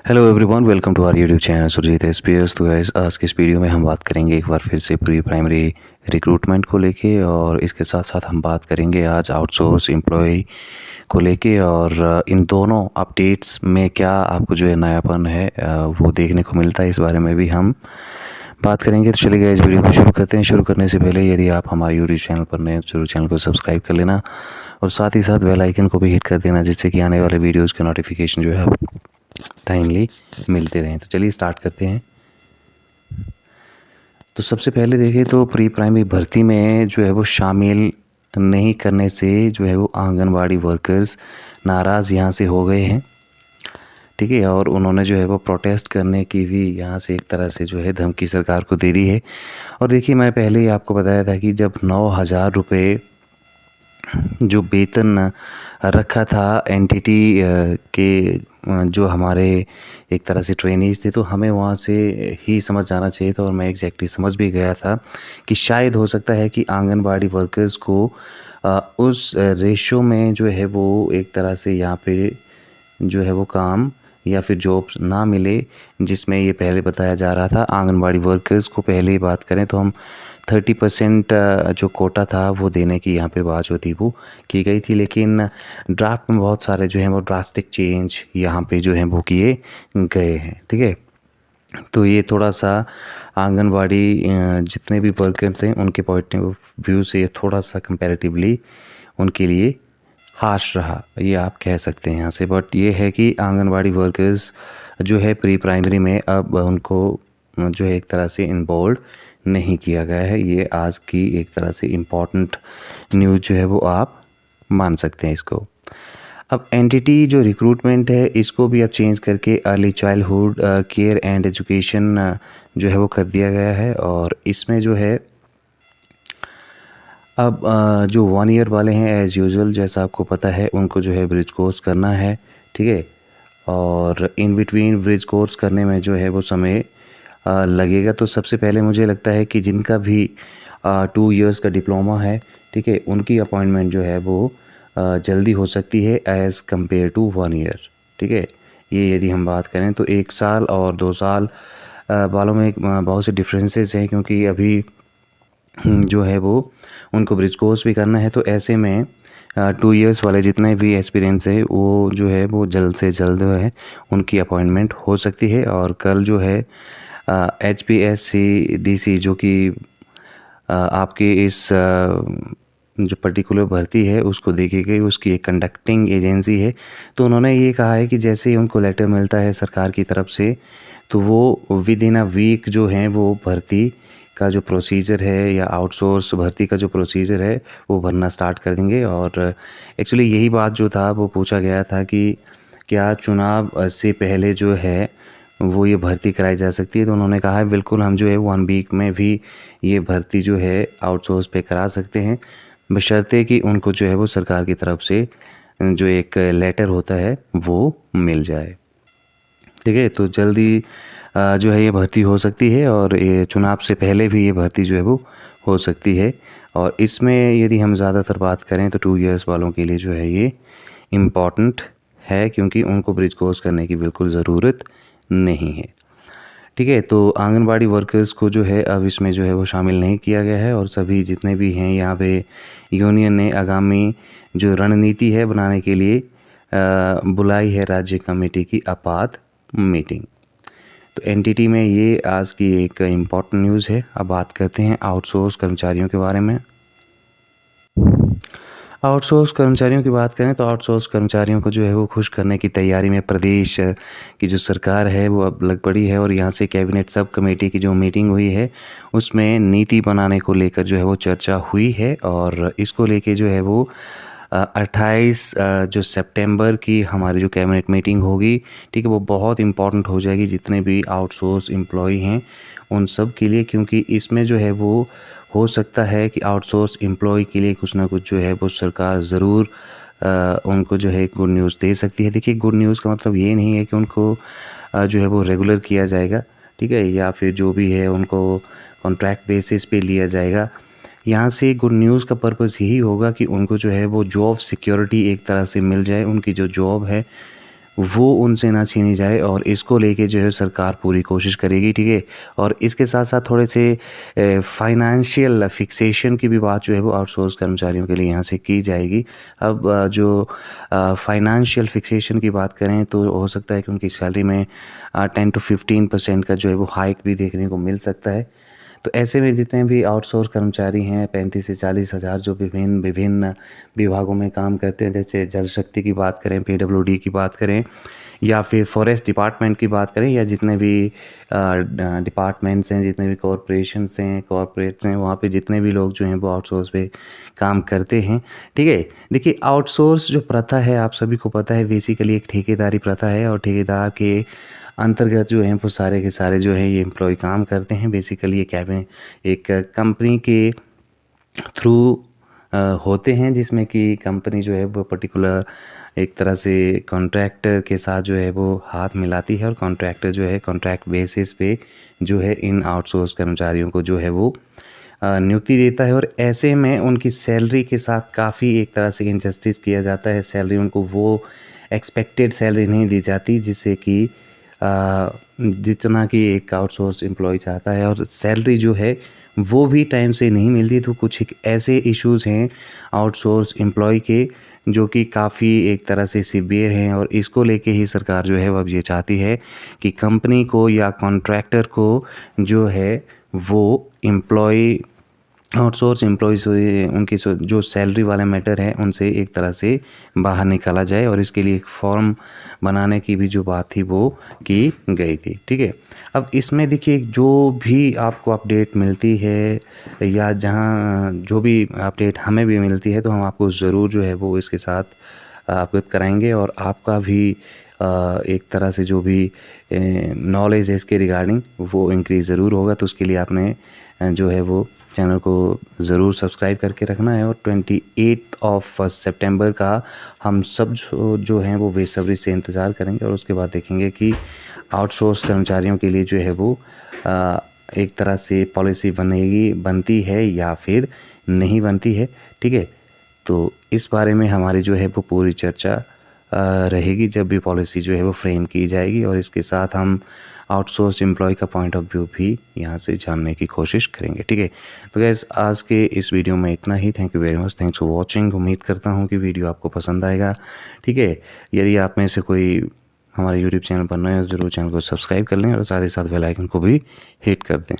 Hello everyone, welcome to our YouTube channel Surjit SPS. तो guys, आज की इस वीडियो में हम बात करेंगे एक बार फिर से प्री प्राइमरी रिक्रूटमेंट को लेके, और इसके साथ साथ हम बात करेंगे आज आउटसोर्स एम्प्लॉय को लेके। और इन दोनों अपडेट्स में क्या आपको जो है नयापन है वो देखने को मिलता है, इस बारे में भी हम बात करेंगे। तो चलिए इस वीडियो को शुरू करते हैं। शुरू करने से पहले यदि आप हमारे यूट्यूब चैनल पर नए हैं तो जरूर चैनल को सब्सक्राइब कर लेना, और साथ ही साथ बेल आइकन को भी हिट कर देना, जिससे कि आने वाले वीडियोज़ के नोटिफिकेशन जो है टाइमली मिलते रहें। तो चलिए स्टार्ट करते हैं। तो सबसे पहले देखें तो प्री प्राइमरी भर्ती में जो है वो शामिल नहीं करने से जो है वो आंगनवाड़ी वर्कर्स नाराज़ यहाँ से हो गए हैं, ठीक है। और उन्होंने जो है वो प्रोटेस्ट करने की भी यहाँ से एक तरह से जो है धमकी सरकार को दे दी है। और देखिए, मैं पहले ही आपको बताया था कि जब 9,000 रुपये जो वेतन रखा था एनटीटी के जो हमारे एक तरह से ट्रेनीज़ थे, तो हमें वहाँ से ही समझ जाना चाहिए था, और मैं एग्जैक्टली समझ भी गया था कि शायद हो सकता है कि आंगनबाड़ी वर्कर्स को उस रेशो में जो है वो एक तरह से यहाँ पे जो है वो काम या फिर जॉब्स ना मिले, जिसमें ये पहले बताया जा रहा था। आंगनबाड़ी वर्कर्स को पहले ही बात करें तो हम 30% जो कोटा था वो देने की यहाँ पे बात जो थी वो की गई थी, लेकिन ड्राफ्ट में बहुत सारे जो हैं वो ड्रास्टिक चेंज यहाँ पे जो हैं वो किए गए हैं, ठीक है। तो ये थोड़ा सा आंगनबाड़ी जितने भी वर्कर्स हैं उनके पॉइंट ऑफ व्यू से ये थोड़ा सा कंपैरेटिवली उनके लिए हार्श रहा, ये आप कह सकते हैं यहाँ से। बट ये है कि आंगनबाड़ी वर्कर्स जो है प्री प्राइमरी में अब उनको जो है एक तरह से इन्वॉल्व नहीं किया गया है। ये आज की एक तरह से इम्पॉर्टेंट न्यूज़ जो है वो आप मान सकते हैं इसको। अब एनटीटी जो रिक्रूटमेंट है इसको भी अब चेंज करके early childhood care and education जो है वो कर दिया गया है। और इसमें जो है अब जो 1 ईयर वाले हैं एज़ यूजुअल जैसा आपको पता है उनको जो है ब्रिज कोर्स करना है, ठीक है। और इन बिटवीन ब्रिज कोर्स करने में जो है वो समय लगेगा। तो सबसे पहले मुझे लगता है कि जिनका भी 2 इयर्स का डिप्लोमा है, ठीक है, उनकी अपॉइंटमेंट जो है वो जल्दी हो सकती है एज़ कम्पेयर टू 1 ईयर, ठीक है। ये यदि हम बात करें तो 1 साल और 2 साल वालों में बहुत से डिफरेंसेस हैं, क्योंकि अभी जो है वो उनको ब्रिज कोर्स भी करना है। तो ऐसे में 2 इयर्स वाले जितने भी एक्सपीरियंस है वो जो है वो जल्द से जल्द जो है उनकी अपॉइंटमेंट हो सकती है। और कल जो है HPSC-DC जो कि आपके इस जो पर्टिकुलर भर्ती है उसको देखी गई, उसकी एक कंडक्टिंग एजेंसी है। तो उन्होंने ये कहा है कि जैसे ही उनको लेटर मिलता है सरकार की तरफ से, तो वो विद इन अ वीक जो है वो भर्ती का जो प्रोसीजर है या आउटसोर्स भर्ती का जो प्रोसीजर है वो भरना स्टार्ट कर देंगे। और एक्चुअली यही बात जो था वो पूछा गया था कि क्या चुनाव से पहले जो है वो ये भर्ती कराई जा सकती है। तो उन्होंने कहा है बिल्कुल, हम जो है 1 वीक में भी ये भर्ती जो है आउटसोर्स पे करा सकते हैं, बशर्ते कि उनको जो है वो सरकार की तरफ से जो एक लेटर होता है वो मिल जाए, ठीक है। तो जल्दी जो है ये भर्ती हो सकती है, और ये चुनाव से पहले भी ये भर्ती जो है वो हो सकती है। और इसमें यदि हम ज़्यादातर बात करें तो 2 इयर्स वालों के लिए जो है ये इम्पॉर्टेंट है, क्योंकि उनको ब्रिज कोर्स करने की बिल्कुल ज़रूरत नहीं है, ठीक है। तो आंगनबाड़ी वर्कर्स को जो है अब इसमें जो है वो शामिल नहीं किया गया है, और सभी जितने भी हैं यहाँ पे यूनियन ने आगामी जो रणनीति है बनाने के लिए बुलाई है राज्य कमेटी की आपात मीटिंग। तो एनटीटी में ये आज की एक इम्पॉर्टेंट न्यूज़ है। अब बात करते हैं आउटसोर्स कर्मचारियों के बारे में। आउटसोर्स कर्मचारियों की बात करें तो आउटसोर्स कर्मचारियों को जो है वो खुश करने की तैयारी में प्रदेश की जो सरकार है वो अब लग पड़ी है। और यहाँ से कैबिनेट सब कमेटी की जो मीटिंग हुई है उसमें नीति बनाने को लेकर जो है वो चर्चा हुई है। और इसको लेके जो है वो 28 जो सितंबर की हमारी जो कैबिनेट मीटिंग होगी, ठीक है, वो बहुत इम्पॉर्टेंट हो जाएगी जितने भी आउटसोर्स एम्प्लॉय हैं उन सब के लिए, क्योंकि इसमें जो है वो हो सकता है कि आउटसोर्स एम्प्लॉय के लिए कुछ ना कुछ जो है वो सरकार ज़रूर उनको जो है गुड न्यूज़ दे सकती है। देखिए, गुड न्यूज़ का मतलब ये नहीं है कि उनको जो है वो रेगुलर किया जाएगा, ठीक है, या फिर जो भी है उनको कॉन्ट्रैक्ट बेसिस पे लिया जाएगा। यहाँ से गुड न्यूज़ का पर्पज़ यही होगा कि उनको जो है वो जॉब सिक्योरिटी एक तरह से मिल जाए, उनकी जो जॉब है वो उनसे ना छीनी जाए, और इसको लेके जो है सरकार पूरी कोशिश करेगी, ठीक है। और इसके साथ साथ थोड़े से फाइनेंशियल फिक्सेशन की भी बात जो है वो आउटसोर्स कर्मचारियों के लिए यहाँ से की जाएगी। अब जो फाइनेंशियल फिक्सेशन की बात करें तो हो सकता है कि उनकी सैलरी में 10 to 15% का जो है वो हाइक भी देखने को मिल सकता है। तो ऐसे में जितने भी आउटसोर्स कर्मचारी हैं 35 से 40 हज़ार जो विभिन्न विभिन्न विभागों में काम करते हैं, जैसे जल शक्ति की बात करें, पीडब्ल्यूडी की बात करें, या फिर फॉरेस्ट डिपार्टमेंट की बात करें, या जितने भी डिपार्टमेंट्स हैं, जितने भी कॉरपोरेशंस हैं, कॉरपोरेट्स हैं, वहाँ पे जितने भी लोग जो हैं वो आउटसोर्स पे काम करते हैं, ठीक है। देखिए, आउटसोर्स जो प्रथा है आप सभी को पता है बेसिकली एक ठेकेदारी प्रथा है, और ठेकेदार के अंतर्गत जो हैं वो सारे के सारे जो हैं ये एम्प्लॉय काम करते हैं। बेसिकली एक कंपनी के थ्रू होते हैं, जिसमें कि कंपनी जो है वो पर्टिकुलर एक तरह से कॉन्ट्रैक्टर के साथ जो है वो हाथ मिलाती है, और कॉन्ट्रैक्टर जो है कॉन्ट्रैक्ट बेसिस पे जो है इन आउटसोर्स कर्मचारियों को जो है वो नियुक्ति देता है। और ऐसे में उनकी सैलरी के साथ काफ़ी एक तरह से इनजस्टिस किया जाता है। सैलरी उनको वो एक्सपेक्टेड सैलरी नहीं दी जाती जिससे कि जितना कि एक आउटसोर्स एम्प्लॉय चाहता है, और सैलरी जो है वो भी टाइम से नहीं मिलती। तो कुछ एक ऐसे इश्यूज़ हैं आउटसोर्स एम्प्लॉय के जो कि काफ़ी एक तरह से सीवियर हैं, और इसको लेके ही सरकार जो है वो अब ये चाहती है कि कंपनी को या कॉन्ट्रैक्टर को जो है वो एम्प्लॉय आउटसोर्स एम्प्लॉयज़ उनकी जो सैलरी वाला मैटर है उनसे एक तरह से बाहर निकाला जाए, और इसके लिए एक फॉर्म बनाने की भी जो बात थी वो की गई थी, ठीक है। अब इसमें देखिए जो भी आपको अपडेट मिलती है, या जहां जो भी अपडेट हमें भी मिलती है, तो हम आपको ज़रूर जो है वो इसके साथ अवगत कराएंगे, और आपका भी एक तरह से जो भी नॉलेज है इसके रिगार्डिंग वो इंक्रीज़ ज़रूर होगा। तो उसके लिए आपने जो है वो चैनल को ज़रूर सब्सक्राइब करके रखना है। और 28 सितंबर का हम सब जो हैं वो बेसब्री से इंतज़ार करेंगे, और उसके बाद देखेंगे कि आउटसोर्स कर्मचारियों के लिए जो है वो एक तरह से पॉलिसी बनती है या फिर नहीं बनती है, ठीक है। तो इस बारे में हमारी जो है वो पूरी चर्चा रहेगी जब भी पॉलिसी जो है वो फ्रेम की जाएगी, और इसके साथ हम आउटसोर्स एम्प्लॉय का पॉइंट ऑफ व्यू भी यहाँ से जानने की कोशिश करेंगे, ठीक है। तो गैस आज के इस वीडियो में इतना ही। Thank you very much, thanks for watching. उम्मीद करता हूँ कि वीडियो आपको पसंद आएगा, ठीक है। यदि आप में से कोई हमारे यूट्यूब चैनल पर नए हो, ज़रूर चैनल को सब्सक्राइब कर लें, और साथ ही साथ बेल आइकन को भी हिट कर दें।